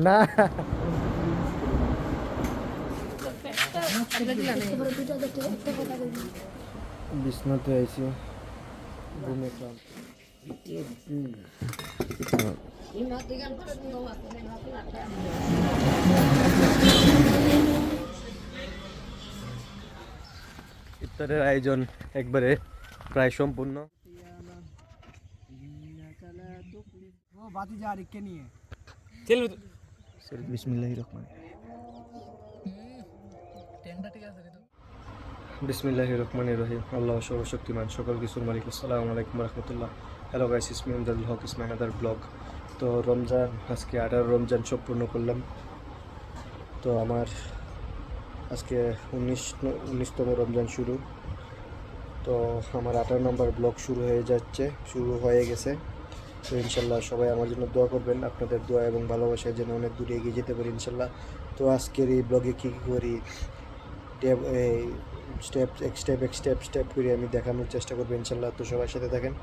না বিছনাতে আইছি ঘুমে ক্লান্ত ইফতারের আয়োজন একবারে প্রায় সম্পূর্ণ। বিসমিল্লাহির রহমানির রহিম। আল্লাহ সর্বশক্তিমান সকল কিছুর মালিক। আসসালামু আলাইকুম রহমতুল্লাহ। হ্যালো গাইস, ইসমি আমদাদুল হক, ইসমাই আদার ব্লগ। তো রমজান আজকে 18 রমজান সম্পূর্ণ করলাম। তো আমার আজকে 19তম রমজান শুরু। তো আমার 18 নম্বর ব্লগ শুরু হয়ে গেছে। তো ইনশাল্লাহ সবাই আমার জন্য দোয়া করবেন, আপনাদের দোয়া এবং ভালোবাসায় যেন অনেক দূরে এগিয়ে যেতে পারি ইনশাল্লাহ। তো আজকের এই ব্লগে কী কী করি স্টেপ করে আমি দেখানোর চেষ্টা করবো ইনশাল্লাহ। তো সবার সাথে থাকেন।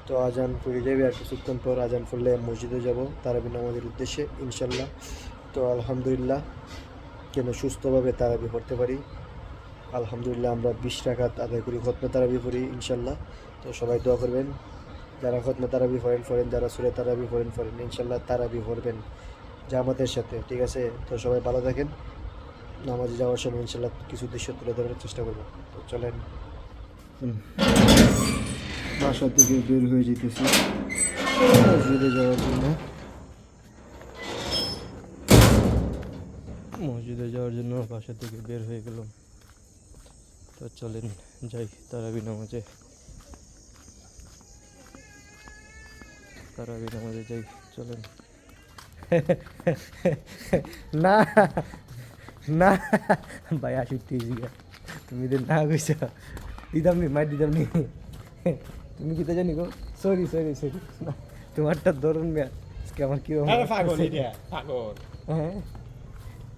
তো আজান পড়ে যাবে আর কিছুক্ষণ পর, আজান পড়লে মসজিদে যাব তারাবি নামাজের উদ্দেশ্যে ইনশাল্লাহ। তো আলহামদুলিল্লাহ যেন সুস্থভাবে তারাবি পড়তে পারি। আলহামদুলিল্লাহ আমরা 20 রাকাত আদায় করি, খতমে তারাবি পড়ি ইনশাল্লাহ। তো সবাই দোয়া করবেন, যারা খতমে তারাবি পড়েন, যারা সূরা তারাবি পড়েন ইনশাল্লাহ তারাবি পড়বেন জামাতের সাথে, ঠিক আছে? তো সবাই ভালো থাকেন। নামাজে যাওয়ার সময় ইনশাল্লাহ কিছু দৃশ্য তুলে ধরার চেষ্টা করবো। তো চলেন, বাসা থেকে বের হয়ে যেতেছি মসজিদে যাওয়ার জন্য। বাসা থেকে বের হয়ে গেলাম। তো চলেন যাই তারাবি নামাজে যাই, চলেন। না না ভাই আসিটি তুমি না কইছ দিদাম নি মাই দিদাম নি তুমি কি তো জানি গো। সরি তোমারটা ধরুন মেয়া আজকে আমার কি হ্যাঁ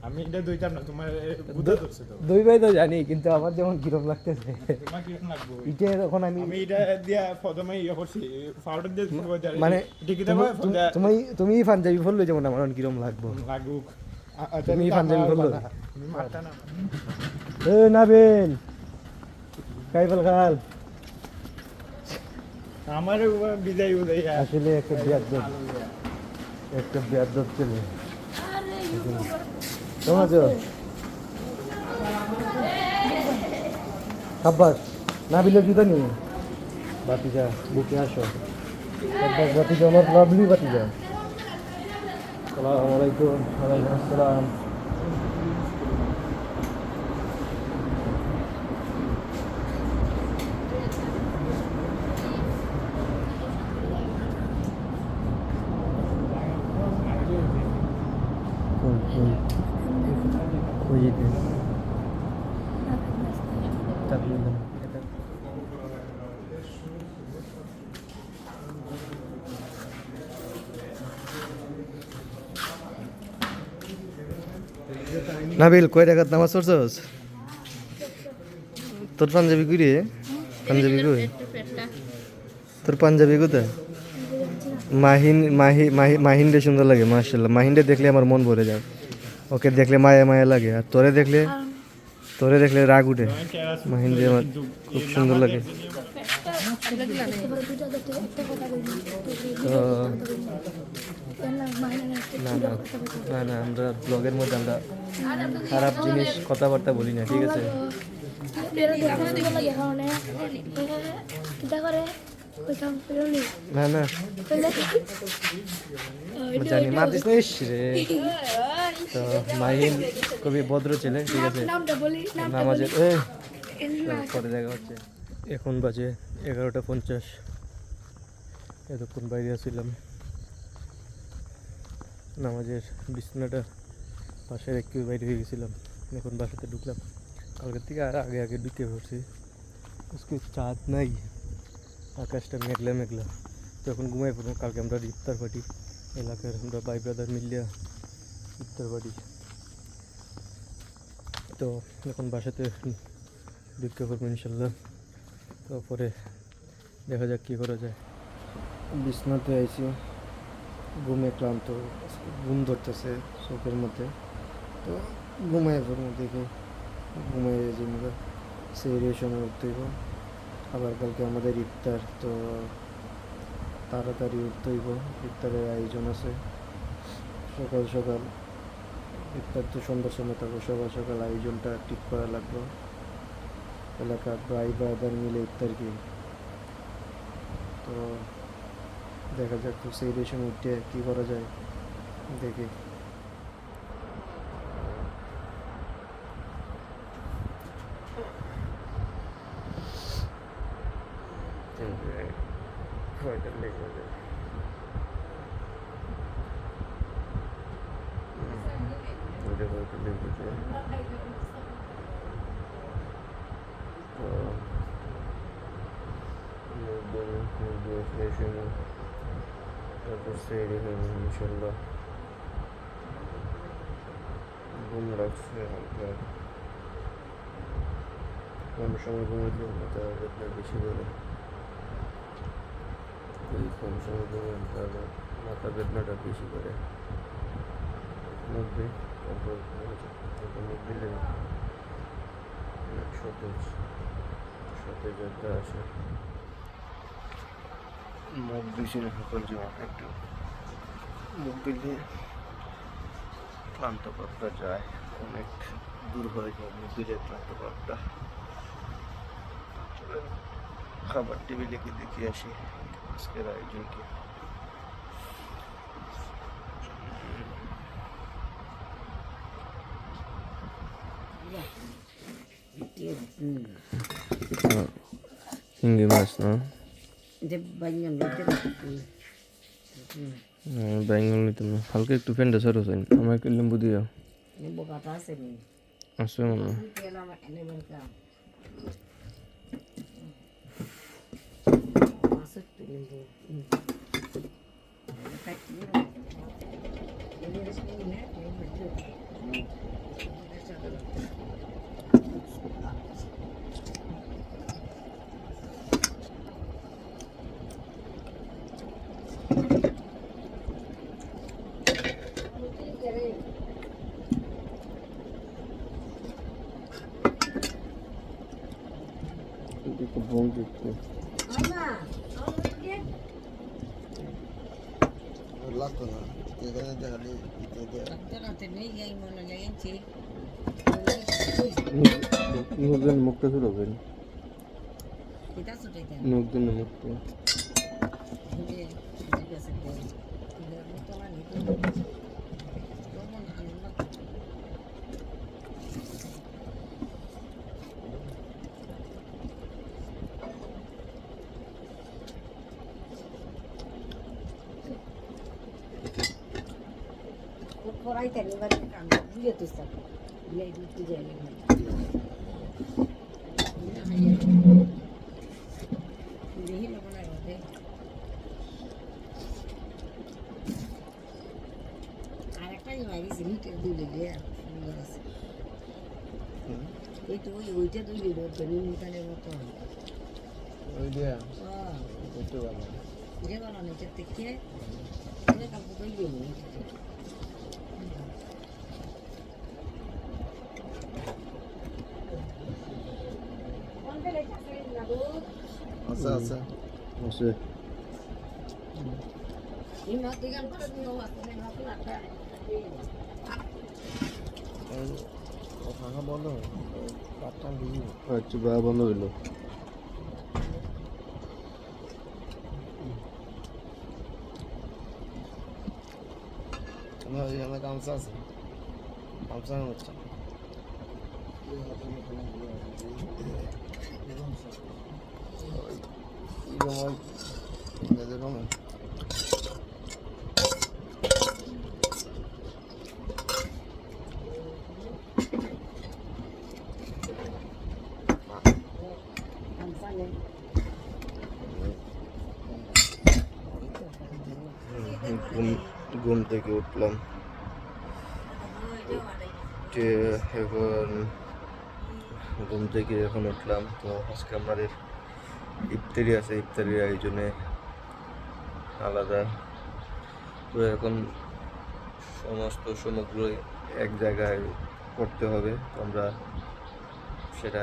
আমি এটা দুইটা না তোমার বুঝা ধরছে তো দুই ভাই তো জানি, কিন্তু আমার যেমন কিরম লাগতেছে তোমার কি রকম লাগবে এটা তখন আমি এটা দিয়া প্রথমে করছি পাউডার দিয়ে মানে ঠিক আছে তুমি পাঞ্জাবি পরলে যেমন আমার কিরম লাগবো লাগুক। তুমি পাঞ্জাবি পরলে তুমি মারতা না এ নাবিল কাইফাল খাল আমার বিদায় আসলে একটা বিয়াদব ছেলে। কেমন আছো আব্বাস? নাবিলের জুতা নিয়ে বাতিজা বুকে আসো। আব্বাস বাতিজা, আমার লাভলি বাতিজা। আসসালামু আলাইকুম। ওয়ালাইকুম আসসালাম। নাবিল কয় টাকার নামাজ পড়ছস? তোর পাঞ্জাবি কই রে? পাঞ্জাবি কই? তোর পাঞ্জাবি কোথায়? মাহিনরে সুন্দর লাগে মাশাআল্লাহ। মাহিনরে দেখলে আমার মন ভরে যায়, ওকে দেখলে মায়া লাগে। আর তোরে দেখলে রাগ উঠে। মাহিনরে আমার খুব সুন্দর লাগে। না আমরা ব্লগের মধ্যে আমরা খারাপ জিনিস কথাবার্তা বলি না, ঠিক আছে? না জানি মাতিস না রে। তো মাহিন খুবই ভদ্র ছেলে, ঠিক আছে? নামাজের পরে দেখা হচ্ছে। এখন বাজে 11:50। এতক্ষণ বাইরে আসছিলাম, নামাজের বিছনাটা পাশে রেখে বাইরে হয়ে গেছিলাম। এখন বাসাতে ঢুকলাম। কালকের থেকে আর আগে ঢুকে পড়ছি। আজকে চাঁদ নাই, আকাশটা মেঘলা। তো এখন ঘুমাই পড়বো। কালকে আমরা ইফতার পার্টি, এলাকার আমরা ভাই ব্রাদার মিলিয়া ইফতার পার্টি। তো এখন বাসাতে ঢুকে পড়বো ইনশাল্লাহ। তো পরে দেখা যাক কী করা যায়। বিছনাতে আইছি, ঘুমে ক্লান্ত, ঘুম ধরতেছে চোখের মধ্যে, তো ঘুমায় পড়বো দেখে ঘুমাই যেমন সেই সময় উঠতে হইব। আবার কালকে আমাদের ইফতার, তো তাড়াতাড়ি উঠতে হইব, ইফতারের আয়োজন আছে সকাল সকাল। ইফতার তো সন্ধ্যার সময় থাকবো, সকাল সকাল আয়োজনটা ঠিক করা লাগবে। এলাকার ভাই ব্রাদার মিলে ইফতার কি, তো দেখা যাক তো সেই রেশন উঠে কী করা যায় দেখি। তারপর সেরে হইব ইনশাল্লাহ। ঘুম লাগছে হালকা, কম সময় ঘুমাইলে মাথা ব্যথা বেশি করে, যদি কম সময় ঘুমাই তাহলে মাথা বেদনাটা বেশি করে। মুখ দিই, তারপর মুখ দিলে সতেজ সতেজ একটা আসে। মুখ বেশি সকাল যাওয়া একটু মুখ দিলে ক্লান্ত ভাবটা যায়, অনেক দূর হয়ে যায় মুখ দিলে ক্লান্ত ভাবটা। খাবার টেবিলে কি দেখে আসি আজকের আয়োজন কি। চিংড়ি মাছ না, ব্যাঙ্গল নিতাম না, হালকা একটু ফেন্ডা সরো চাই, আমার একটু লেম্বু দিও আছে মনে হয়। একটু বল দেখতে লাগতো না, এখানে দেখালে মুখটা ছোট হবে, মুখ দিন মুখটা পড়াইতে এবারে কাম দিয়ে তো স্যার বিলাই দিতে যাই না দেখি লোক না রে আরেকটা মারিস হিটে দিলে দে সুন্দর আছে এই তো ওইটা দিলে ধরে নিতানের মতো ওই দিয়া একটু ভালো যে বানানো যেতে কে এটা কাপড় দিয়ে নি আছে আছে আছে এই মাছ দিগান করে দিও আসলে না তো একটা ও খাওয়া বন্ধ পাটটা দিই আচ্ছা বা বন্ধ হইলো আমার এখানে গামছা আছে গামছা হচ্ছে ঘুম থেকে উঠলাম এখন ঘুম থেকে এখন উঠলাম তো আজকে আমাদের ইফতারি আছে ইফতারির আয়োজনে আলাদা তো এখন সমস্ত সামগ্রী এক জায়গায় করতে হবে, তো আমরা সেটা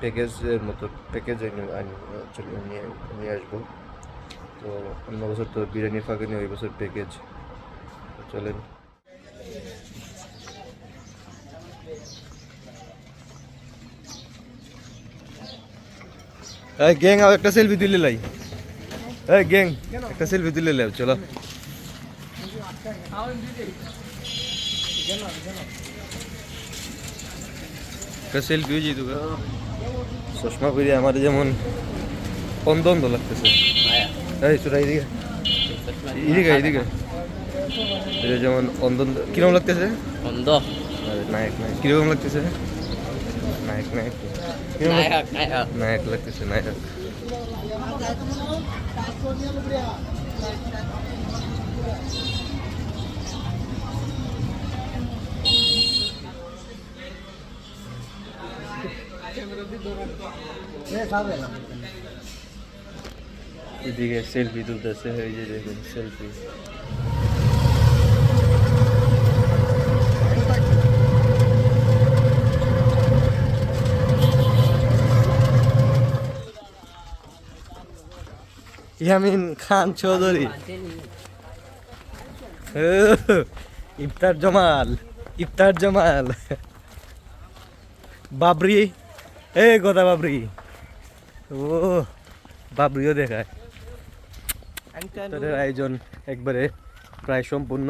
প্যাকেজের মতো প্যাকেজে নিয়ে আসবো। তো অন্য বছর তো বিরিয়ানির ফাঁকে নিয়ে ওই বছর প্যাকেজ। চলেন এই গ্যাং আর একটা সেলফি তুলে লাই। এই গ্যাং একটা সেলফি তুলে লাই, চলো। একটা সেলফি হয়ে যেত। চশমা পরে আমার যেমন অন্ধ অন্ধ লাগতেছে। এই তোরা এদিকে এদিকে এদিকে, এটা যেমন অন্ধ কিরকম লাগতেছে? অন্ধ নায়ক নায়ক কিরকম লাগতেছে? নায়ক নায়ক নায়ক লাগতেছে নায়ক। এদিকে সেলফি তুলতেছে, এই যে দেখুন সেলফি। ইয়ামিন খান চৌধুরী, ইফতার জমাল, ইফতার জমাল, বাবরি, এ গোদা বাবরি, ও বাবরিও দেখায়। তাদের আয়োজন একবারে প্রায় সম্পূর্ণ,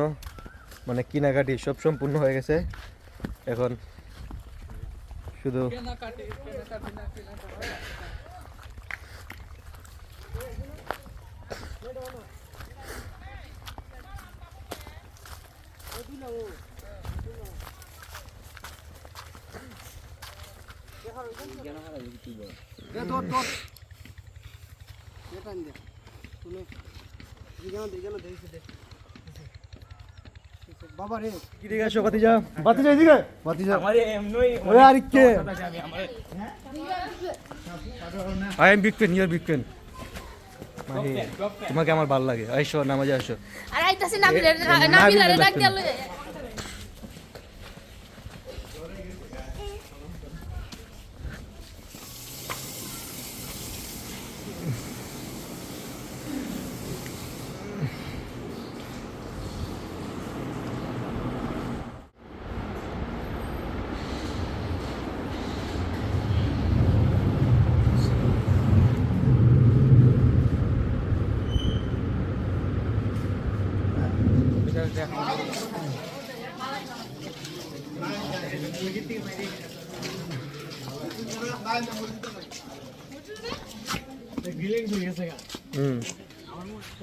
মানে কেনাকাটি সব সম্পূর্ণ হয়ে গেছে। এখন শুধু বাবা রে কি দিকে আসো? বাতিজা বাতিজা এদিকে বাতিজা আমারে এমনই ওরে আর কে? আমি আমারে I am big fan, your big fan. তোমাকে আমার ভালো লাগে, আইসো নামাজে আসো। আর আইতাছি নাবিলের ডাক দিয়া লই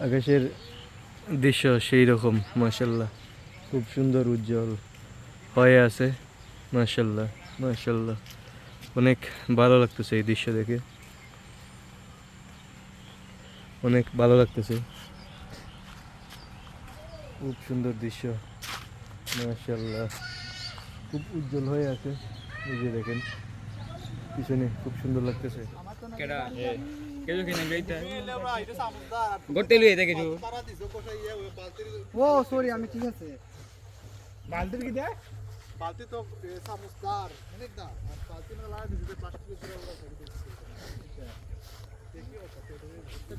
আকাশের দৃশ্য সেই রকম, মাশাল্লাহ খুব সুন্দর উজ্জ্বল হয়ে আছে। মাশাল্লাহ মাশাল্লাহ, অনেক ভালো লাগতেছে এই দৃশ্য দেখে, অনেক ভালো লাগতেছে, খুব সুন্দর দৃশ্য। মাশাল্লাহ খুব উজ্জ্বল হয়ে আছে, এই যে দেখেন পিছনে খুব সুন্দর লাগতেছে। কেডা কেজো কিনে গইতা গটে লই এটা কেজো। ও সরি, আমি ঠিক আছে। বালতির কি দে? বালতি তো সামুসদার অনেক দাম, আর বালতি না লাগা দিতে প্লাস্টিকের পুরো ওরা করে দিচ্ছে।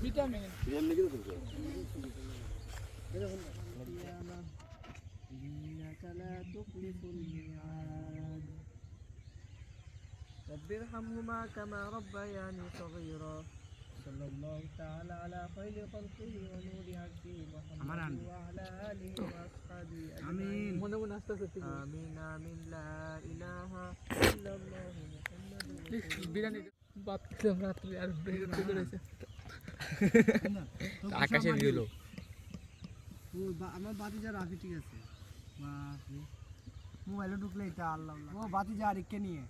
ভিটামিন এমনি কি করছো? رب ارحمهما كما ربياني صغيرا صلى الله تعالى على خير خلقه ونور عبده محمد وعلى آله وأصحابه آمين آمين آمين لا إله إلا الله محمد বিরিয়ানি বাত খেলাম রাত্রে আর ব্রেক করেছে আকাশে গেল। আমার বাতিজা রাখি ঠিক আছে, মোবাইলে ঢুকলে এটা আল্লাহ ও বাতিজা আরেককে নিয়ে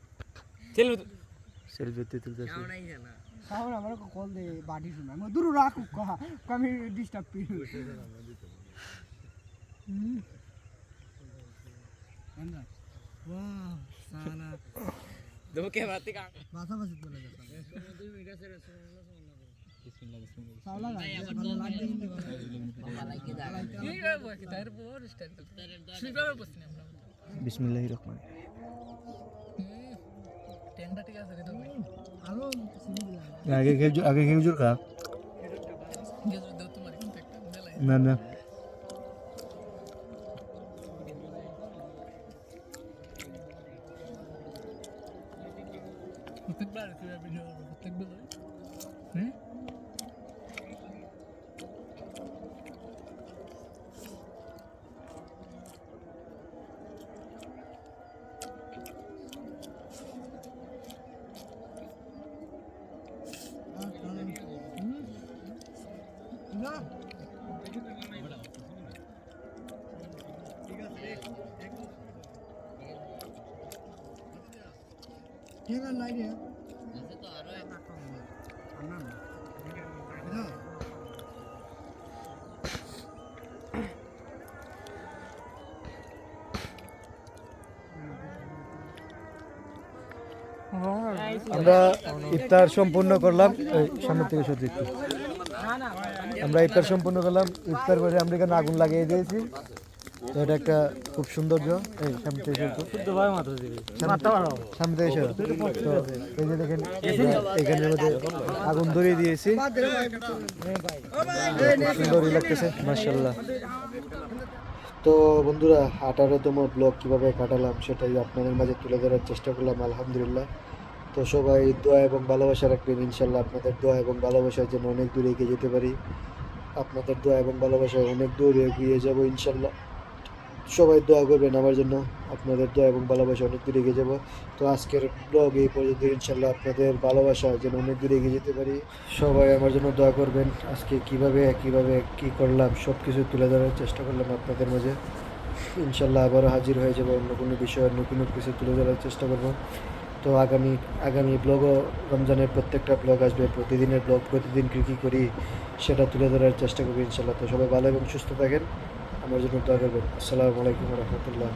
সেলফি তুলতেছে। তাহলে আমার কল দে বাড়ি শোনা আমি দূর রাখু আমি ডিস্টার্ব করি। ওয়াও সালা দেখো কে বাতি কা বাসা বাসি চলে গেছে। বিসমিল্লাহির রহমান আগে খেজুর খা না না আমরা ইফতার সম্পূর্ণ করলাম এই সামনে থেকে সত্যি আমরা ইফতার সম্পূর্ণ করলাম ইফতার করে আমরা এখানে আগুন লাগিয়ে দিয়েছি তো এটা একটা খুব সৌন্দর্য এই সামনে থেকে সামনে থেকে তো এই যে দেখেন এখানের মধ্যে আগুন ধরিয়ে দিয়েছি সুন্দরই লাগতেছে মাশাআল্লাহ। তো বন্ধুরা 18তম ব্লগ কীভাবে কাটালাম সেটাই আপনাদের মাঝে তুলে ধরার চেষ্টা করলাম আলহামদুলিল্লাহ। তো সবাই দোয়া এবং ভালোবাসা রাখবেন ইনশাল্লাহ আপনাদের দোয়া এবং ভালোবাসার জন্য অনেক দূরে এগিয়ে যেতে পারি, আপনাদের দোয়া এবং ভালোবাসায় অনেক দূরে এগিয়ে যাব ইনশাল্লাহ। সবাই দোয়া করবেন আমার জন্য, আপনাদের দোয়া এবং ভালোবাসা অনেক দূরে এগিয়ে যাব। তো আজকের ব্লগ এই পর্যন্ত ইনশাল্লাহ আপনাদের ভালোবাসা যেন অনেক দূরে এগিয়ে যেতে পারি, সবাই আমার জন্য দোয়া করবেন। আজকে কিভাবে কি করলাম সব কিছু তুলে ধরার চেষ্টা করলাম আপনাদের মাঝে। ইনশাল্লাহ আবারও হাজির হয়ে যাব অন্য কোনো বিষয়ে নতুন কিছু তুলে ধরার চেষ্টা করব। তো আগামী ব্লগও রমজানের প্রত্যেকটা ব্লগ আসবে, প্রতিদিনের ব্লগ প্রতিদিন কী করি সেটা তুলে ধরার চেষ্টা করবো ইনশাল্লাহ। তো সবাই ভালো এবং সুস্থ থাকেন, আমার জন্য দোয়া করবেন। আসসালামু আলাইকুম ওয়া রাহমাতুল্লাহ।